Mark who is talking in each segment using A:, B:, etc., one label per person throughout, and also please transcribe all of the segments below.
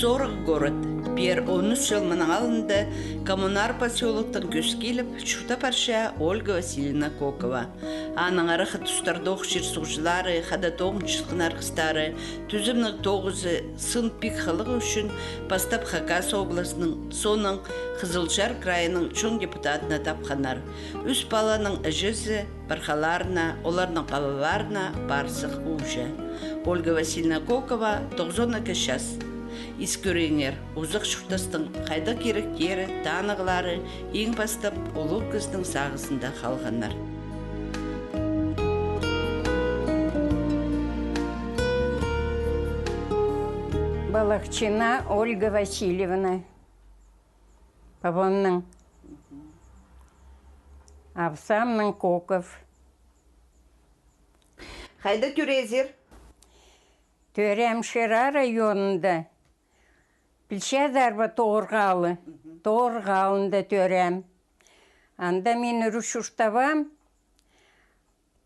A: 40 город. Пер 13 жыл маңалында коммунар поселоктың көш келіп, шута парша Ольга Васильевна Кокова. Аның арақы тұстардоқ жер сұғжылары, қада тоғын шықын арқыстары, түзімнің тоғызы сын пик қылығы үшін бастап Хакас обласының, соның Қызылжар крайының чоң депутатына тапқанар. Үс баланың әжізі, барқаларына, оларның қалаларына барсық ұжы. Ольга Васильевна Кокова 92 жас. Искөренер, ұзық шұртастың қайда керектері, танығылары ең бастап олық қыздың сағысында қалғанар.
B: Балахчина Ольга Васильевна. Павонның. Авсамның Коков.
A: Қайда түрезер?
B: Төремшіра районында. Пілшәдарба тоғырғалында төрем. Анда мен үріш ұштабам.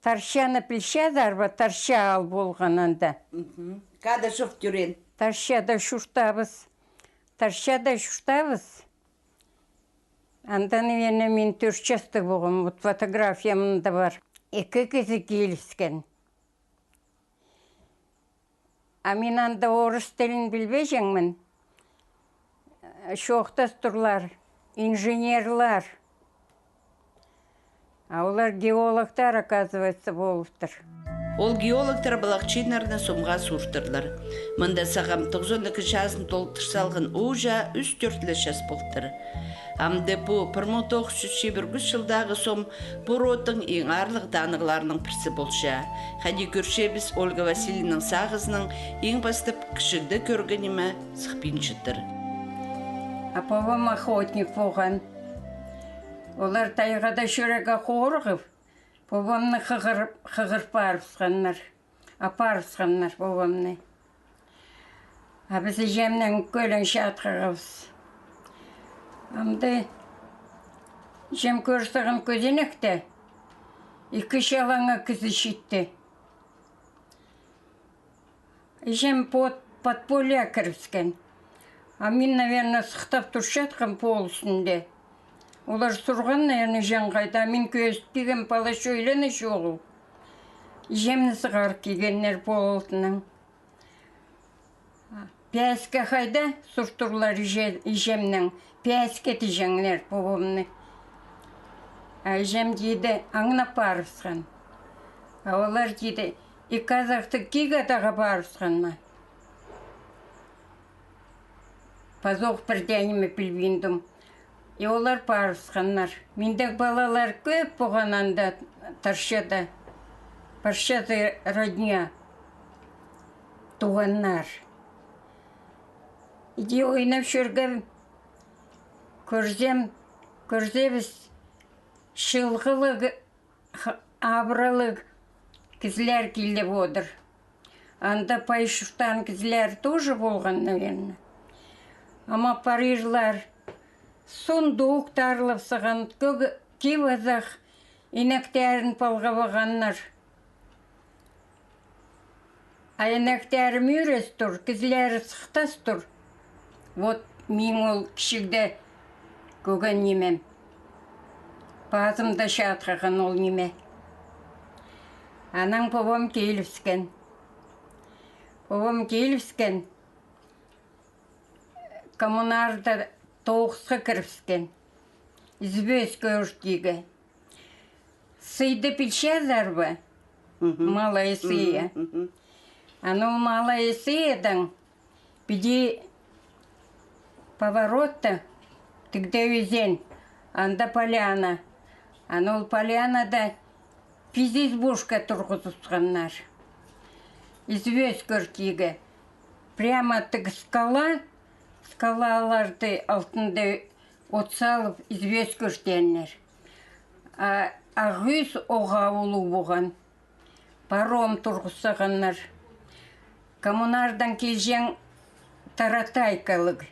B: Таршаны пілшәдарба тарша ал болған анда.
A: Қада шоқ түрен?
B: Таршада шуштабыз. Андан мен түршесті болғым. Вот фотографиямында бар. Екі кезі келіскен. А мен анда орыс тілін білбей жәңмін. Шоқтас тұрлар, инженерлар. А олар геологтар, оказывается, болыптыр.
A: Ол геологтар балақчинарына сомға сұртырлар. Мында сағам 92 жасын толтыр салғын ұжа 3-4 жас болтыр. Амды бұ 1971 жылдағы сом бұротың ең арлық данығыларының пірсі болша. Қади көршебіз Ольга Васильевнаның сағызының ең бастып кішігді көргенеме сықпин жытыр.
B: Апавам охотник болған. Олар тайғада шүрегі қорғып, бабамны қығыр парысқаннар, апарысқаннар бабамны. А біз жемнен көлін шатқығыз. Амды жем көрсіғын көзенекті, екі шалаңа кізі шитті. Жем подполя кіріскен. А мен, наверное, сықтап тұршатқан пол үстінде. Олар сұрған, наверное, жан қайда. Мен көзітпеген бала шөйлені жоғыл. Жемні сығар кегеннер пол ұлтының. Пәске қайда сұртырлар жемнің. Пәске тежеңлер бобымны. Жем дейді, аңына парысқан. Олар дейді, и қазақты кегатаға парысқан ма? Пазоқ бірдәнімі білбейіндім. И олар парысқаннар. Мендік балалар көп болғананда таршада. Паршады родня. Туғаннар. Иде ойнап жүргім. Көрзебіз шылғылық, абрылық кізлер келіп одыр. Анда пайшықтан кізлер тоже болған, наверное. Ама парижлар сундук тарлып сыған, кевазақ инәктерін палға бағаннар. А инәктерім үйрес тұр, кізлері сықтас тұр. Вот мен ол кішігді көген немем. Базымда шатқаған ол неме. Анаң бабам келіпскен. Коммунарда тоғысқа кіріпскен. Избөз көрштегі. Сыйды пілшәзар ба? Малай сыя. Анау малай сыйдың біде поворотта тігді өзен. Анда поляна. Анау полянада пизизбушка тұрғызысқаннар. Избөз көрштегі. Прямо тік скалаларды алтында от салып избөз көрштенер. Ағыз оға олу болған. Паром тұрғысығаннар. Коммунардан келжен таратайкалық.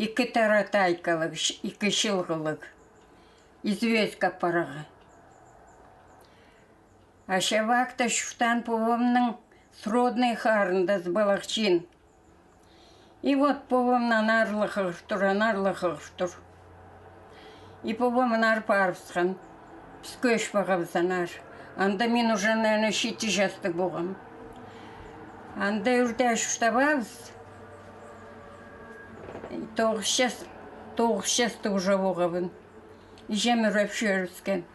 B: Екі таратайкалық, екі шылғылық. Извөз капараға. Ашавақта шуштан повымның сродный харында с балақчин. И вот повымнан арлықығыштыр. И повымнар парысқан. Пскөш бағабызанар. Анда мен уже, наверное, 7 жастық болғам. Анда үрді ұштабабыз. 9 жастық уже болғабын. Ижем үріп шөріскен.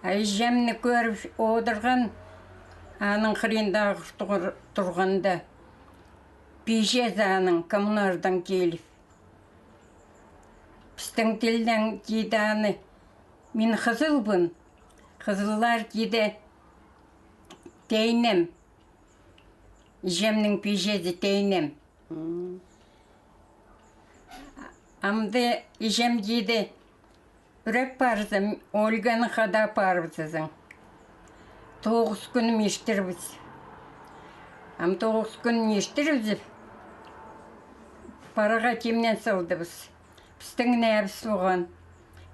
B: Ижемні көріп одырған, аның қырындағы тұрғанда. Пижезаның коммунардан келіп. Пістің тілден кейданы. Мен қызылбын. Қызыллар кейді тейнем. Ижемнің пижезі тейнем. Амды ижем кейді үрек барызым, Ольганы қада барызызың. 9 күн мештірбіз. Ам 9 күн мештірбіз. Параға кемнен салдыбыз. Пістің нәбіс оған.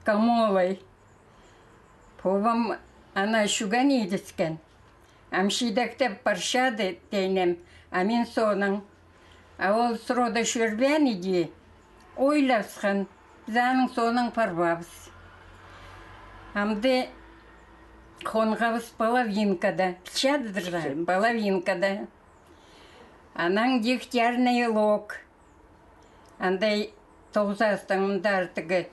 B: Камолай. Повам ана шуган едіскен. Амшидакта паршады тейнем. Амин соның. А ол срода шөрбен еде. Ойласқан. Заның соның парбабыз. Амды қонғабыз половинкада. Пчадыдырға половинкада. Анаң дегтярный лог. Андай 9 артығы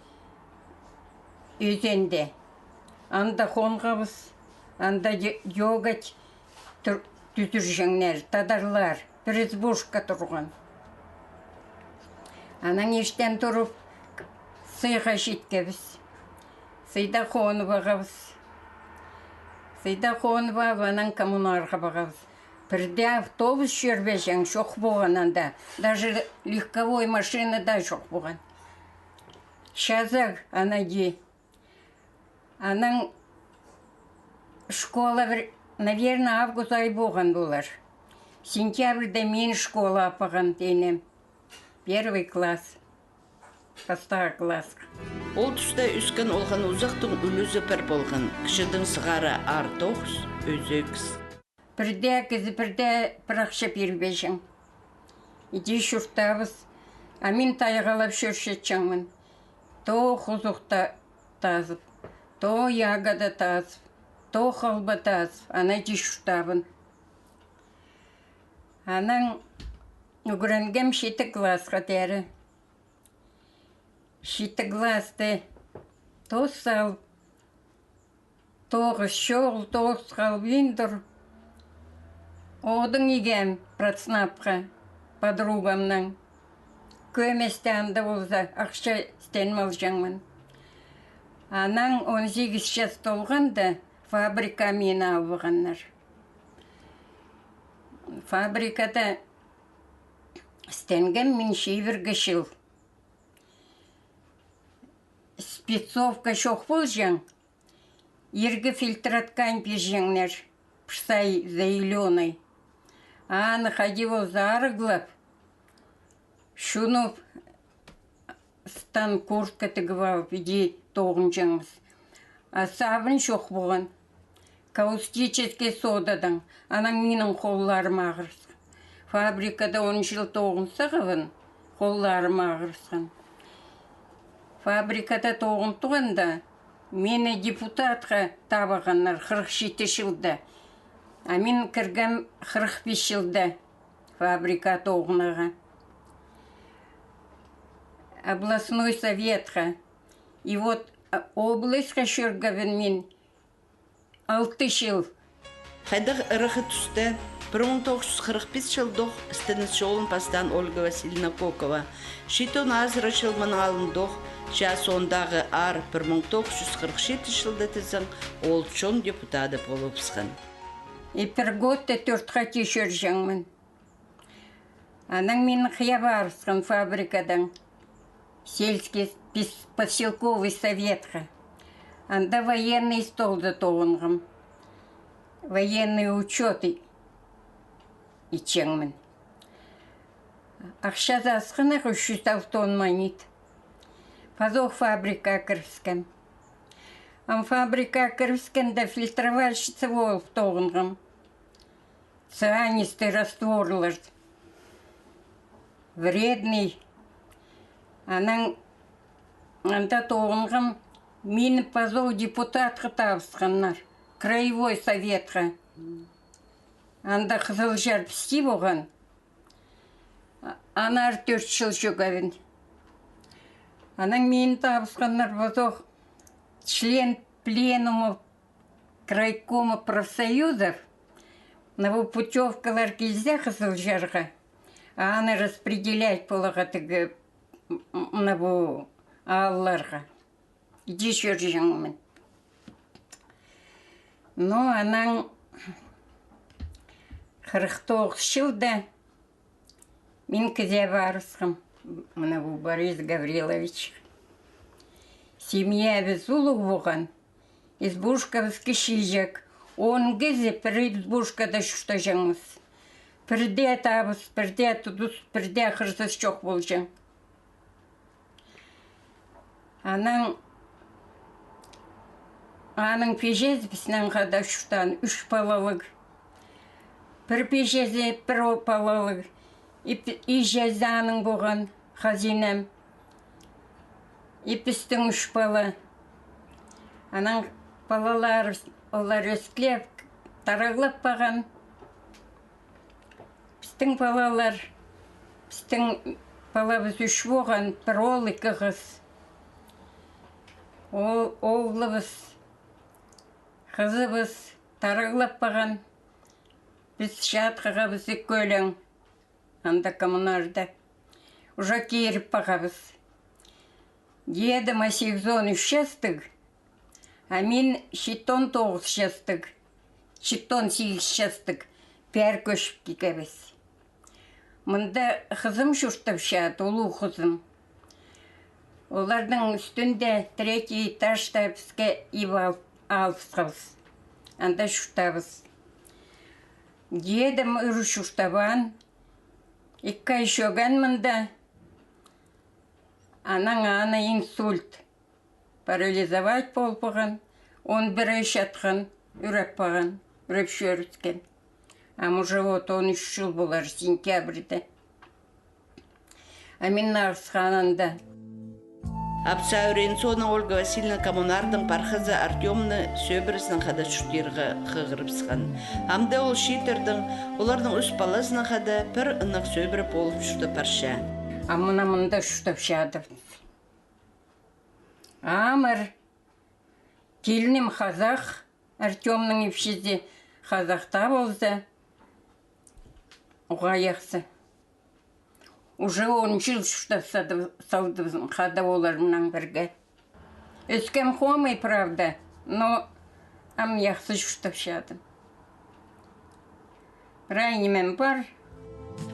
B: өзенде. Анда қонғабыз, анда йогат түтіржіңнер, тадарлар, бір избушка тұрған. Анаң ештен тұрып, сыйға жеткебіз. Сыйда қоны бағабыз. Сыйда қоны бағабыз, анаң коммунарға бағабыз. Бірде автобус жүрбежен жоқ болған анда. Даже легковой машина да жоқ болған. Шазақ анаги. Анаң школа бір, наверное, август ай болған болар. Сентябрьде мен школа апаған дейнем. 1 класс. Бастағы класс.
A: Ол тұста үскен олған ұзақтың үлізі пір болған. Кішідің сығары артоқс, өзекс.
B: Бірде бір ақша бербежің. Иде шұрттабыз. Амин тайғалап шөршетчіңмін. То құзықта тазып, то ягада тазып, то қалба тазып. Ана де шұрттабын. Анаң үгірінгем 7 классқа дәрі. 7 классты то салып, тоғы шоғыл, тоғы қалып ендір. Одың егем процнапқа, подругамның. Көместе анда болса, ақша стенмал жаңмын. Анаң 18 жас толғанда фабрика мені алғаннар. Фабрикада стенгем мен шейвіргі шыл. Спецовка шоқ бол жаң. Ергі фильтраткан пежеңнер. Пштай зеленый. Аны ходил зарыглап. Шуну стан куртка тыгывал, иди тоғынчаңыз. А сабын шоқ болған. Каустический содадан. Анаң менің қолларым ағырсын. Фабрикада 10 жыл тоғынса ғывын. Қолларым ағырсын. Фабрикада тоғын туғанда мені депутатқа табағандар 47 жылда. А мен кіргім 45 жылда фабрика тоғынаға. Областной советқа. И вот облыстқа шөргавын мен 6 жыл.
A: Қайдақ ұрығы түсті 1945 жылдық стеніз жолын пастан Ольга Васильевна Кокова. Шитон азыры жылмының алындық, жас ондағы ар 1947 жылда тізің ол чон депутаты болыпсқан.
B: И 1 годта 4-ға тешер жаңмын. Анаң мені қия барысқан фабрикадан. Сельский поселковый советқа. Анда военный столды тоғынғым. Военный учеты ичеңмін. Ақша засқына 300 тонн монет. Пазох фабрика кіріскім. Ам фабрика кіріскенде фильтровальщица болып тоғынғым. Цианистый растворлар. вредный. Анан анда тоғынғым мені позов депутатқа табысқаннар, краевой советқа. Анда Қызылжар пісті болған. Анар 4 жыл жүгәвін. Анан мені табысқанар позов член пленума крайкома профсоюзов. На путевкалар келзе Қызылжарға. Аны распределять болаға тігі на бұл алларға. Иди жүржіңмін. Но анан 49 жылда мен кізе барысқым. Мына бұл Борис Гаврилович. Семья біз ұлық болған. Избушка біз кішейжек. Он кізе бір избушкада шүшті жаңыз. Бірде табыс, бірде тұдыс, бірде қырсыз жоқ бол жаң. Аның пежез бісінен қада шүштан 3 балалық. Бір пежезе 1 балалық. И жезі аның болған хазинем. И пістің 3 бала. Аның балалар олар өсклеп, тарағылап баған. Пістің балабыз 3 болған, 1 ол 2 қыз. Оғлыбыз, қызыбыз тарағылап баған. Біз шатқаға бізі көлің. Анда коммунарда. Уже керіп бағабыз. Дедім 8-13 жастық, а мен 7-9 жастық, 7-8 жастық бәр көшіп кекебіз. Мұнда қызым жүртіп шады, ұлу қызым. Олардың үстінде 3 этажда бізге алыпсыз. Анда жүртабыз. Дедім үрі жүртабан. 2 ай шөген мұнда. Анаң аны инсульт. Парализовать бол бұған. 11 ай шатқан, үреп баған, үреп шөріткен. А мұжывот 13 жыл болар сентябрьде. А мен нағысқанында.
A: Апсаурен соның Ольга Васильевна коммунардың пархызы Артемны сөбірісінің қада шүртергі қығырыпсыған. Амда ол шетердің, олардың үс баласының қада бір ұнық сөбірі болып шүрті парша.
B: А мұнда шүртіп шадып. Амыр, келінім қазақ, Артемның епшеде қазақта болса, ұғаяқсы. Уже 10 жыл шүртіп салдыбызым, қада оларымнан бірге. Өскем қомай, правда, но ам яқсы шүртіп шадым. Райнемен бар.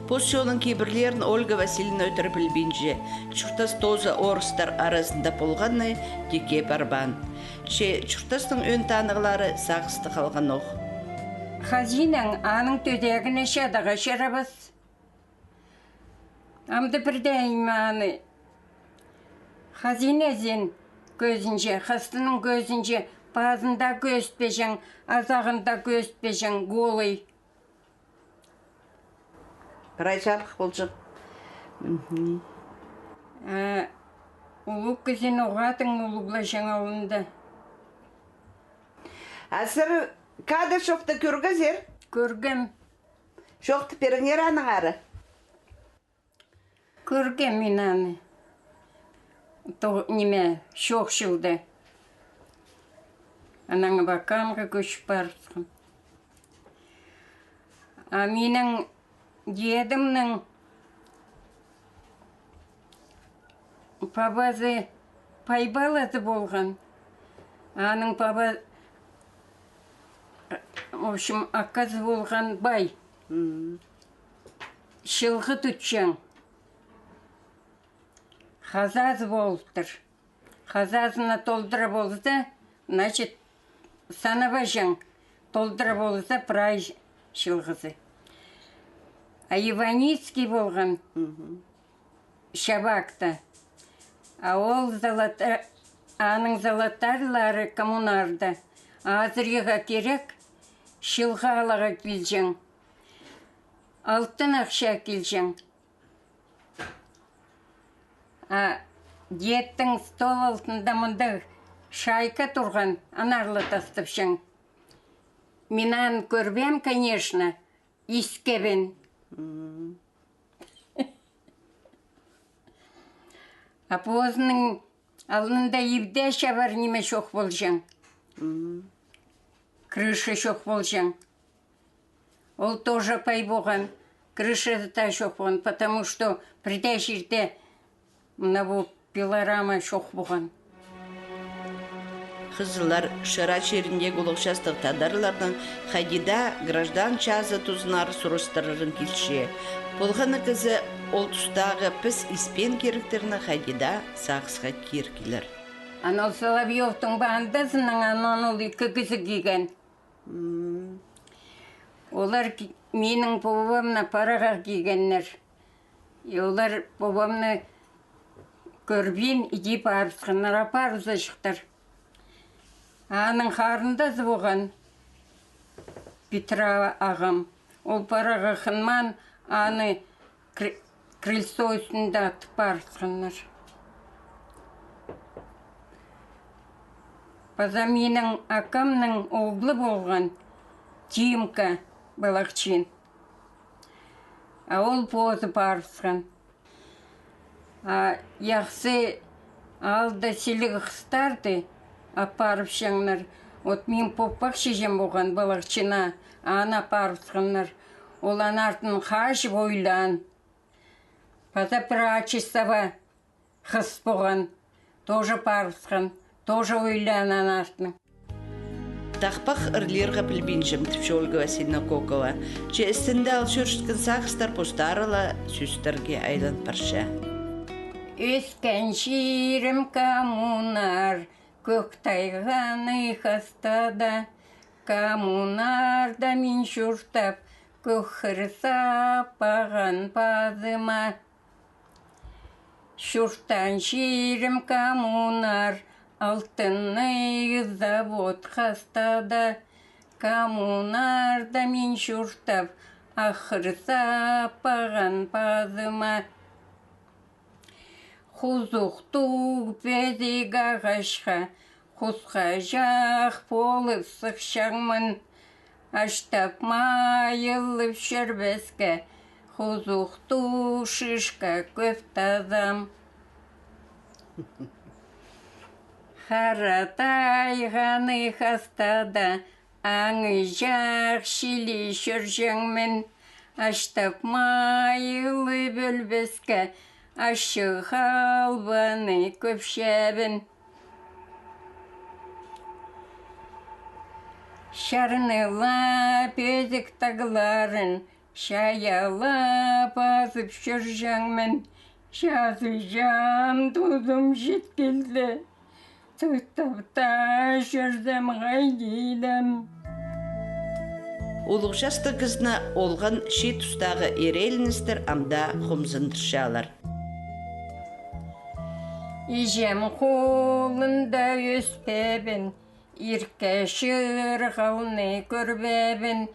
A: Поселдің кейбірлерін Ольга Васильевна өтіріп білбейінже, чүртас тозы орыстар арасында болғаны деке барбан. Чүртастың өн танығылары сағысты қалған оқ.
B: Хазинаң аның төдегіне шадаға шарабыз. Амды бірдейім аны. Хазинезен көзінже, қастының көзінже, базында көзтпежің, азағында көзтпежің, голый.
A: Райжалық болжың.
B: Улық көзін оғатың ұлығлашың ауында.
A: Асыр кады шоқты көргізер?
B: Көргім.
A: Шоқты періңер аның ары?
B: Көргім мен аны. Неме, шоқ жылды. Анаңы бақамға көшіп барысқым. А менің дедімнің пабазы пайбалазы болған. Аның паба, в общем, аққазы болған бай. Шылғы түтшен. Хазазы болыптыр. Хазазына толдыра болса, значит, санабажың толдыра болса, прай шылғызы. А Иваницкий болған шабақта. А ол аның залатарлары коммунарда. Азырыға керек, шылға алаға келжің. Алтын ақша келжің. Диеттің стол алтында мұнда шайка тұрған, анарлы тастыпшың. Минан көрбем, конечно, искебен. Апозының алында евде шабар неме шоқ болжың. Крыша шоқ болжың. Ол тоже пай болған. Крыша да шоқ болған, потому что придай жерде мына пилорама шоқ болған.
A: Қызылар шыра черінде гулықшастық тадарылардың қайдида граждан чазы тұзынары сұрыстырырын келші. Болғаны кізі ол тұстағы піс испен керіктеріні қайдида сақсыға керкелер.
B: Анау Соловьевтың бандасының анан ол екі кізі кеген. Олар менің бабамна параға кегеннер. Олар бабамны көрбен иди парысқанлар апарыза шықтар. Аның қарындасы болған Петра ағам. Ол параға қынман аны крыльцо үстінде атып парысқанлар. База менің акамның оғлы болған Тимка Балақчин. Ол позы парысқан. Яқсы алда селігі қыстарды апарып шаңнар. От мен поппақ шежем болған Балақчина, ана парысқанлар. Олан артын қаш бойлан. Паза прачистава қыс болған. Тоже парысқан, тоже ойлан артын.
A: Тақпақ ұрлерға білбенжім тіпші Ольга Васильевна Кокова. Че істінді ал шүршіткен сақыстар постарыла сөстерге айлан парша.
B: Өскен шерім коммунар, көк тайғаны қастада. Коммунарда мен шүртап, көк қырсап паған пазыма. Шүртан шерім коммунар, алтынный завод қастада. Коммунарда мен шүртап, ақырсап паған пазыма. Хузуқту безек ағашқа, құсқа жақ болып сықшаңмын. Аштап майылып шербеске, хузуқту шишка көфтазам. Харатайғаны қастада, аңы жақ шилі шүржіңмін. Аштап майылып өлбеске, ашы қалбаны көпшебін. Шарнылап өзік тағыларын, шаялап азып шүржіңмін. Жазы жан тұзым жеткелді, тұқтапта жүрдім ғайдейдім.
A: Олықшасты қызына олған ши тұстағы ереліністер амда құмзындыршалар.
B: Ижем қолында өспебін, ирке шырғалны көрбебін,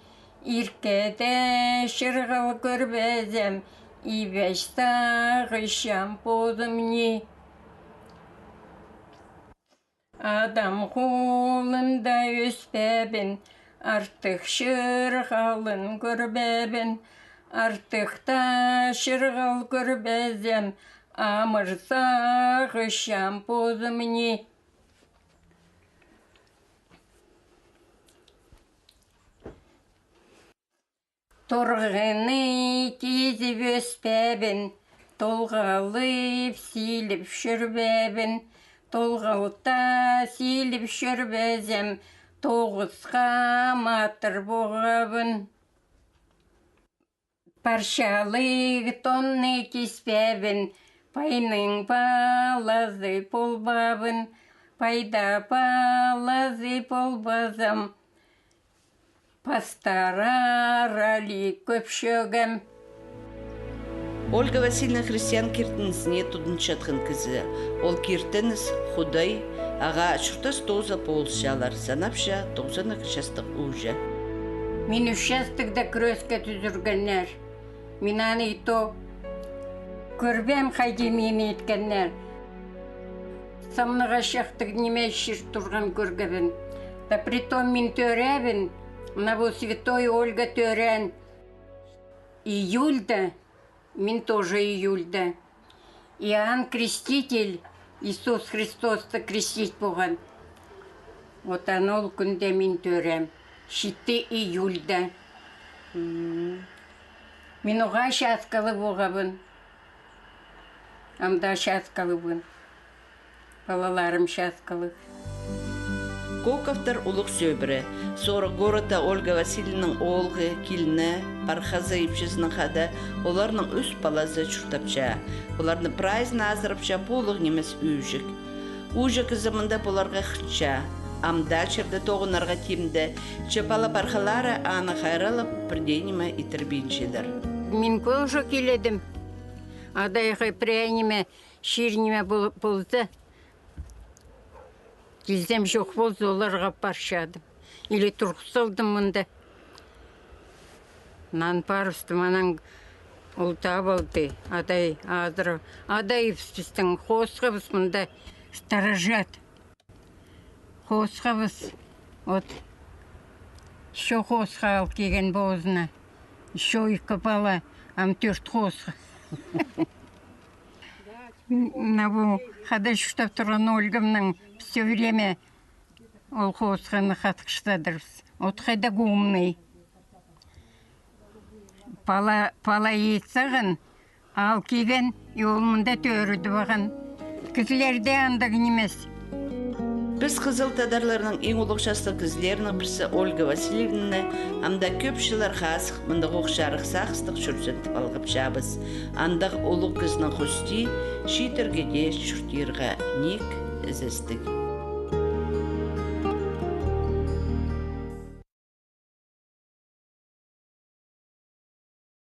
B: иркеде шырғал көрбезем, ибеш сағышам позымни. Адам қолында өспебін, артық шырғалын көрбебін, артықта шырғал көрбезем, амырсағышам позымни. Торғыны кезіп өспебін, толғалып силіп шүрбебін, толғалта силіп шүрбезем, тоғызға матыр боғабын. Паршалы тонны кеспебін, пайның балазы полбабын, пайда балазы полбазам, пастарарали көпшөгім.
A: Ольга Васильевна христиан кертінісіне тұдыншатқын кізі. Ол кертініс худай, аға шұртас тоза полшалар, санапша тозаны қышастық ұжа.
B: Мен үшастықда күреске түзіргенер. Мен аны ито көрбем хайдемейме еткеннер. Самныға шақтық неме шыр тұрған көргебін. Да притом мен төрәбін, на Святой Ольга төрән. Июльда, мен тоже июльда. Иоанн Креститель, Иисус Христосты крестить болған. Вот анол күнде мен төрәм. 7 июльда. Мен оға шаскалы болғабын. Амда шаскалы бұн. Балаларым шаскалы.
A: Коковтар улық сөбірі. Сора города Ольга Васильевнаның олғы, келіні, Пархаза епшесінің қада, оларының үс балазы чұртапча. Оларны прайзна азырапча болық немес үйжік. Үйжік замында боларға қытча. Амда черді тоғынарға тимді. Чапала пархалары аны қайралып, бірдейніме итірбеншедір.
B: Мен көжі келедім. Адайғы пряниме, ширниме болды. Келсем жоқ болды, оларға паршадым. Или тұрқсалдым мұнда. Нан парыстым, анан ұлта болды. Адай азыры. Адай біздің қосқыбыз мұнда старажат. Қосқыбыз. Вот. Шо қосқа ал кеген бозына. Шо екі бала, ам 4 қосқа. На бұл қада шүштап тұрған Ольгамның все время ол қосқаны қатқыштадырыз. От қайда ғумный. Пала етсіғын, ал кеген, ол мұнда төріді баған. Кізлерде андығын емес.
A: Біз қызыл тадарларының ең ұлықшасты кізлерінің бірісі Ольга Васильевна, амда көпшілер қасық, мұндық оқшарық сақыстық жүрсентіп алғып жабыз. Андық ұлық кізінің құсти, шитіргеде шүртірға нек ізістік.